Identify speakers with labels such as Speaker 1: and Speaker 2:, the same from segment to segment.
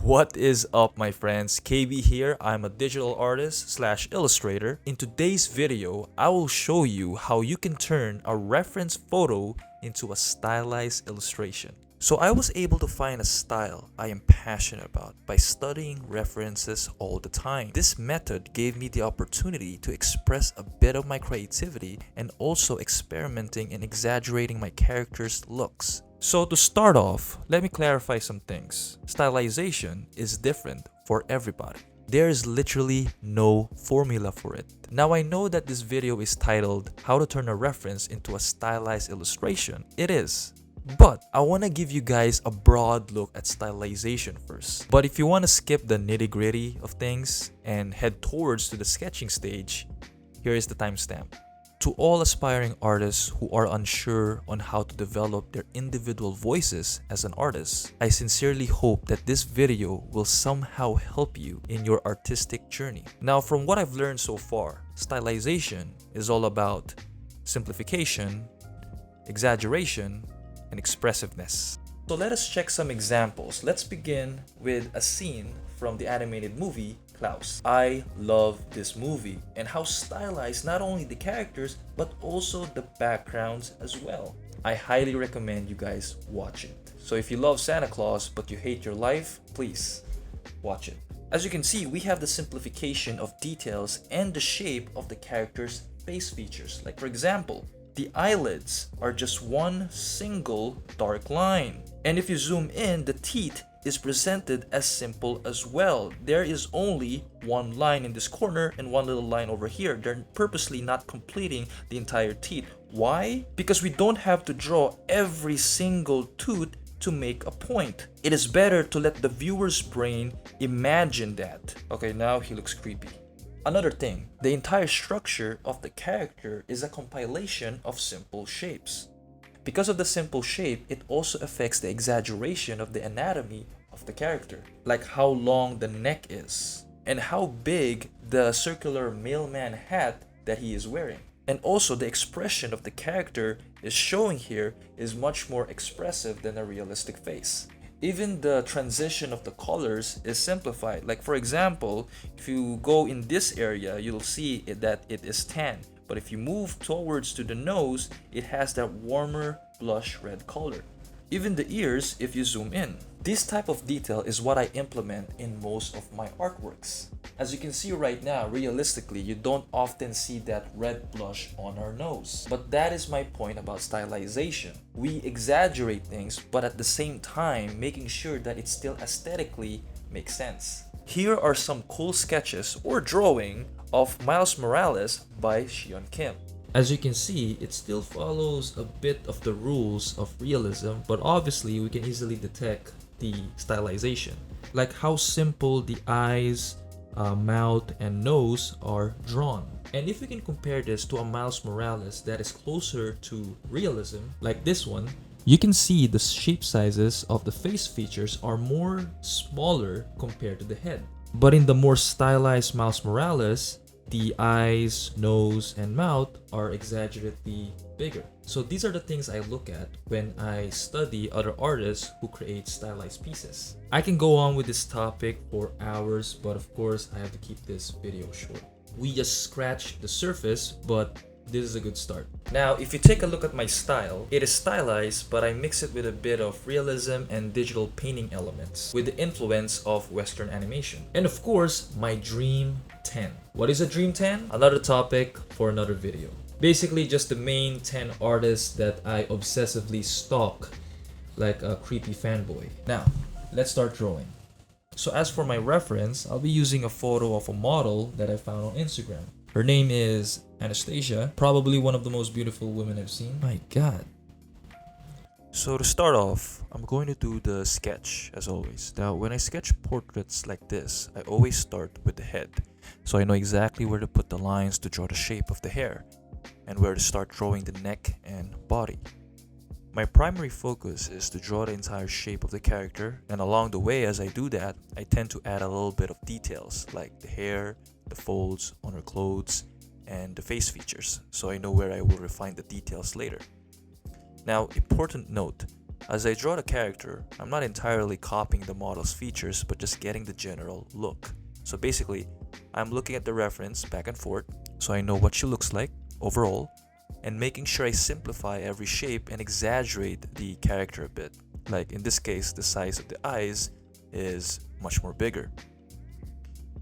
Speaker 1: What is up, my friends? KB here. I'm a digital artist slash illustrator. In today's video, I will show you how you can turn a reference photo into a stylized illustration. So I was able to find a style I am passionate about by studying references all the time. This method gave me the opportunity to express a bit of my creativity and also experimenting and exaggerating my characters' looks. So to start off, let me clarify some things. Stylization is different for everybody. There is literally no formula for it. Now I know that this video is titled How to Turn a Reference into a Stylized Illustration. It is. But I want to give you guys a broad look at stylization first. But if you want to skip the nitty-gritty of things and head towards to the sketching stage, here is the timestamp. To all aspiring artists who are unsure on how to develop their individual voices as an artist, I sincerely hope that this video will somehow help you in your artistic journey. Now, from what I've learned so far, stylization is all about simplification, exaggeration, and expressiveness. So let us check some examples. Let's begin with a scene from the animated movie Klaus. I love this movie and how stylized not only the characters but also the backgrounds as well. I highly recommend you guys watch it. So if you love Santa Claus but you hate your life, please watch it. As you can see, we have the simplification of details and the shape of the characters' face features. Like for example, the eyelids are just one single dark line. And if you zoom in, the teeth is presented as simple as well. There is only one line in this corner and one little line over here. They're purposely not completing the entire teeth. Why? Because we don't have to draw every single tooth to make a point. It is better to let the viewer's brain imagine that. Okay, now he looks creepy. Another thing, the entire structure of the character is a compilation of simple shapes. Because of the simple shape, it also affects the exaggeration of the anatomy of the character, like how long the neck is and how big the circular mailman hat that he is wearing. And also the expression of the character is showing here is much more expressive than a realistic face. Even the transition of the colors is simplified. Like for example, if you go in this area, you'll see that it is tan. But if you move towards to the nose, it has that warmer blush red color. Even the ears, if you zoom in. This type of detail is what I implement in most of my artworks. As you can see right now, realistically, you don't often see that red blush on our nose. But that is my point about stylization. We exaggerate things, but at the same time, making sure that it still aesthetically makes sense. Here are some cool sketches or drawing of Miles Morales by Shion Kim. As you can see, it still follows a bit of the rules of realism, but obviously we can easily detect the stylization. Like how simple the eyes, mouth, and nose are drawn. And if we can compare this to a Miles Morales that is closer to realism, like this one, you can see the shape sizes of the face features are more smaller compared to the head. But in the more stylized Miles Morales, the eyes, nose, and mouth are exaggeratedly bigger. So these are the things I look at when I study other artists who create stylized pieces. I can go on with this topic for hours, but of course I have to keep this video short. We just scratched the surface, but this is a good start. Now, if you take a look at my style, it is stylized, but I mix it with a bit of realism and digital painting elements with the influence of Western animation. And of course, my Dream 10. What is a Dream 10? Another topic for another video. Basically, just the main 10 artists that I obsessively stalk like a creepy fanboy. Now, let's start drawing. So as for my reference, I'll be using a photo of a model that I found on Instagram. Her name is Anastasia, probably one of the most beautiful women I've seen. My God. So to start off, I'm going to do the sketch as always. Now, when I sketch portraits like this, I always start with the head. So I know exactly where to put the lines to draw the shape of the hair and where to start drawing the neck and body. My primary focus is to draw the entire shape of the character, and along the way as I do that, I tend to add a little bit of details like the hair, the folds on her clothes, and the face features, so I know where I will refine the details later. Now, important note, As I draw the character, I'm not entirely copying the model's features but just getting the general look. So basically, I'm looking at the reference back and forth so I know what she looks like overall, and making sure I simplify every shape and exaggerate the character a bit. Like in this case, the size of the eyes is much more bigger.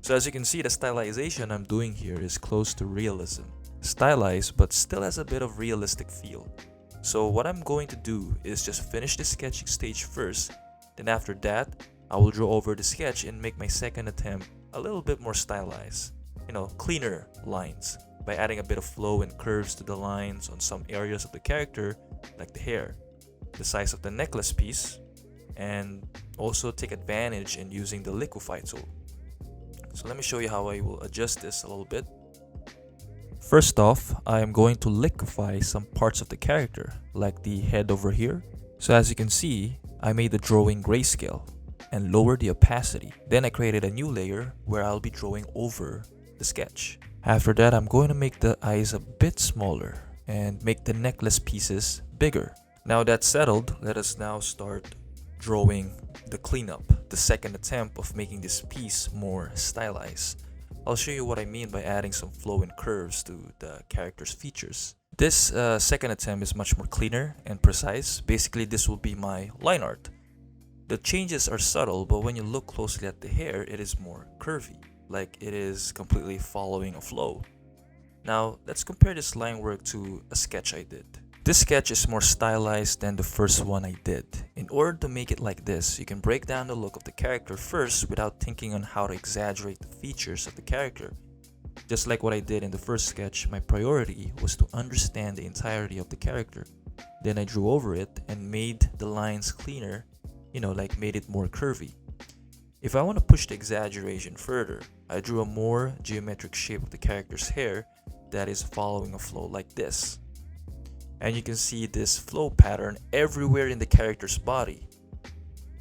Speaker 1: So as you can see, the stylization I'm doing here is close to realism. Stylized but still has a bit of realistic feel. So what I'm going to do is just finish the sketching stage first, then after that, I will draw over the sketch and make my second attempt a little bit more stylized. Cleaner lines by adding a bit of flow and curves to the lines on some areas of the character, like the hair, the size of the necklace piece, and also take advantage in using the liquify tool. So let me show you how I will adjust this a little bit. First off, I am going to liquify some parts of the character, like the head over here. So as you can see, I made the drawing grayscale and lowered the opacity. Then I created a new layer where I'll be drawing over the sketch. After that, I'm going to make the eyes a bit smaller and make the necklace pieces bigger. Now that's settled, let us now start drawing the cleanup, the second attempt of making this piece more stylized. I'll show you what I mean by adding some flow and curves to the character's features. This second attempt is much more cleaner and precise. Basically, this will be my line art. The changes are subtle, but when you look closely at the hair, it is more curvy, like it is completely following a flow. Now, let's compare this line work to a sketch I did. This sketch is more stylized than the first one I did. In order to make it like this, you can break down the look of the character first without thinking on how to exaggerate the features of the character. Just like what I did in the first sketch, my priority was to understand the entirety of the character. Then I drew over it and made the lines cleaner, like made it more curvy. If I want to push the exaggeration further, I drew a more geometric shape of the character's hair that is following a flow like this. And you can see this flow pattern everywhere in the character's body.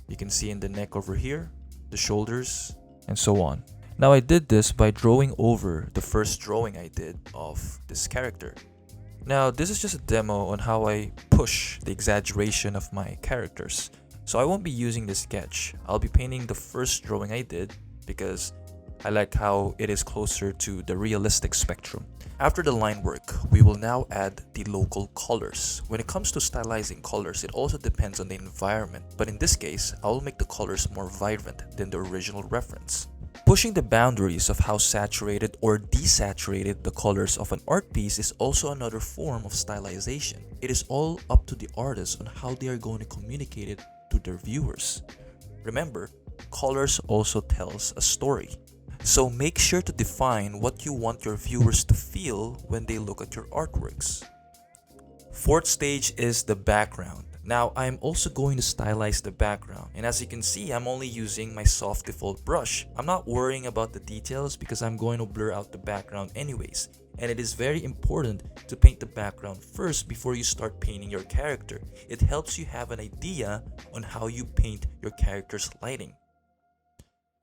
Speaker 1: You can see in the neck over here, the shoulders, and so on. Now I did this by drawing over the first drawing I did of this character. Now this is just a demo on how I push the exaggeration of my characters. So I won't be using this sketch. I'll be painting the first drawing I did because I like how it is closer to the realistic spectrum. After the line work, we will now add the local colors. When it comes to stylizing colors, it also depends on the environment, but in this case, I will make the colors more vibrant than the original reference. Pushing the boundaries of how saturated or desaturated the colors of an art piece is also another form of stylization. It is all up to the artist on how they are going to communicate it to their viewers. Remember, colors also tells a story. So make sure to define what you want your viewers to feel when they look at your artworks. Fourth stage is the background. Now I'm also going to stylize the background, and as you can see, I'm only using my soft default brush. I'm not worrying about the details because I'm going to blur out the background anyways, and it is very important to paint the background first before you start painting your character. It helps you have an idea on how you paint your character's lighting.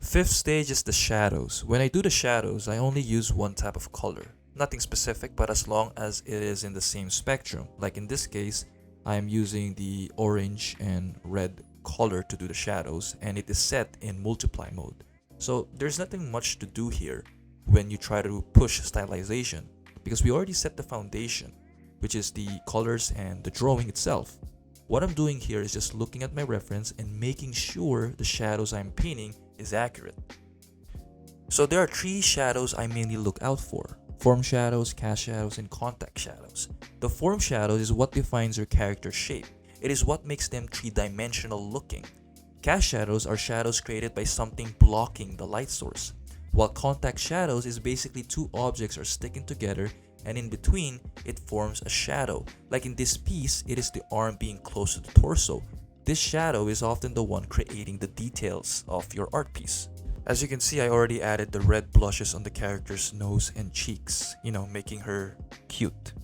Speaker 1: Fifth stage is the shadows. When I do the shadows, I only use one type of color. Nothing specific, but as long as it is in the same spectrum. Like in this case, I am using the orange and red color to do the shadows, and it is set in multiply mode. So there's nothing much to do here when you try to push stylization, because we already set the foundation, which is the colors and the drawing itself. What I'm doing here is just looking at my reference and making sure the shadows I'm painting is accurate. So there are three shadows I mainly look out for: form shadows, cast shadows, and contact shadows. The form shadows is what defines your character's shape. It is what makes them three-dimensional looking. Cast shadows are shadows created by something blocking the light source, while contact shadows is basically two objects are sticking together, and in between it forms a shadow. Like in this piece, it is the arm being close to the torso. This shadow is often the one creating the details of your art piece. As you can see, I already added the red blushes on the character's nose and cheeks, making her cute.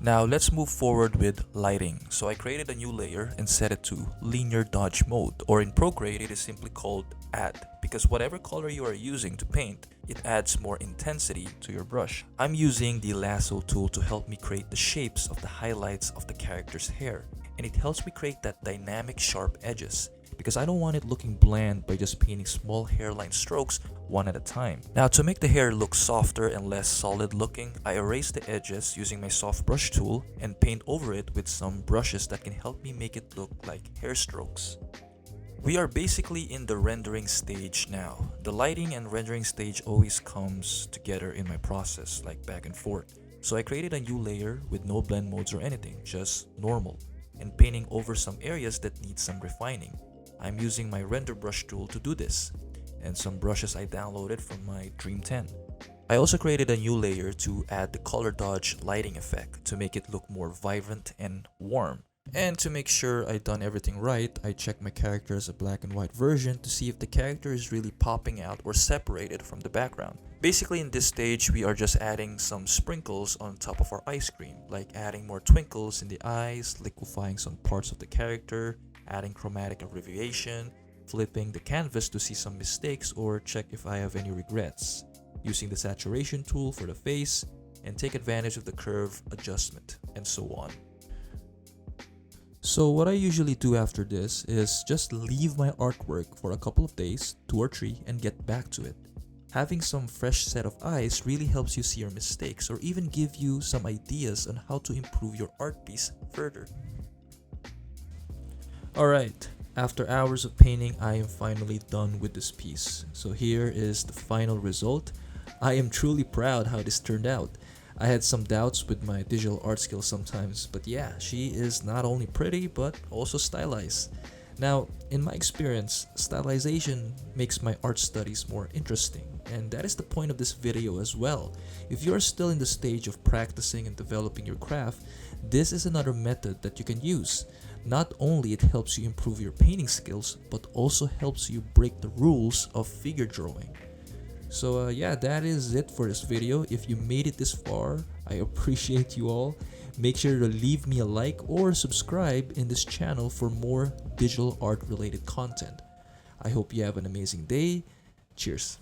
Speaker 1: Now let's move forward with lighting. So I created a new layer and set it to linear dodge mode, or in Procreate it is simply called add, because whatever color you are using to paint, it adds more intensity to your brush. I'm using the lasso tool to help me create the shapes of the highlights of the character's hair. and it helps me create that dynamic sharp edges because I don't want it looking bland by just painting small hairline strokes one at a time. Now, to make the hair look softer and less solid looking, I erase the edges using my soft brush tool and paint over it with some brushes that can help me make it look like hair strokes. We are basically in the rendering stage now. The lighting and rendering stage always comes together in my process, like back and forth. So I created a new layer with no blend modes or anything, just normal, and painting over some areas that need some refining. I'm using my render brush tool to do this, and some brushes I downloaded from my Dream 10. I also created a new layer to add the color dodge lighting effect to make it look more vibrant and warm. And to make sure I've done everything right, I checked my character as a black and white version to see if the character is really popping out or separated from the background. Basically, in this stage, we are just adding some sprinkles on top of our ice cream, like adding more twinkles in the eyes, liquefying some parts of the character, adding chromatic abbreviation, flipping the canvas to see some mistakes or check if I have any regrets, using the saturation tool for the face, and take advantage of the curve adjustment, and so on. So what I usually do after this is just leave my artwork for a couple of days, 2 or 3, and get back to it. Having some fresh set of eyes really helps you see your mistakes or even give you some ideas on how to improve your art piece further. Alright, after hours of painting, I am finally done with this piece. So here is the final result. I am truly proud how this turned out. I had some doubts with my digital art skills sometimes, but yeah, she is not only pretty but also stylized. Now, in my experience, stylization makes my art studies more interesting, and that is the point of this video as well. If you're still in the stage of practicing and developing your craft, this is another method that you can use. Not only it helps you improve your painting skills, but also helps you break the rules of figure drawing. So yeah, that is it for this video. If you made it this far, I appreciate you all. Make sure to leave me a like or subscribe in this channel for more digital art related content. I hope you have an amazing day. Cheers.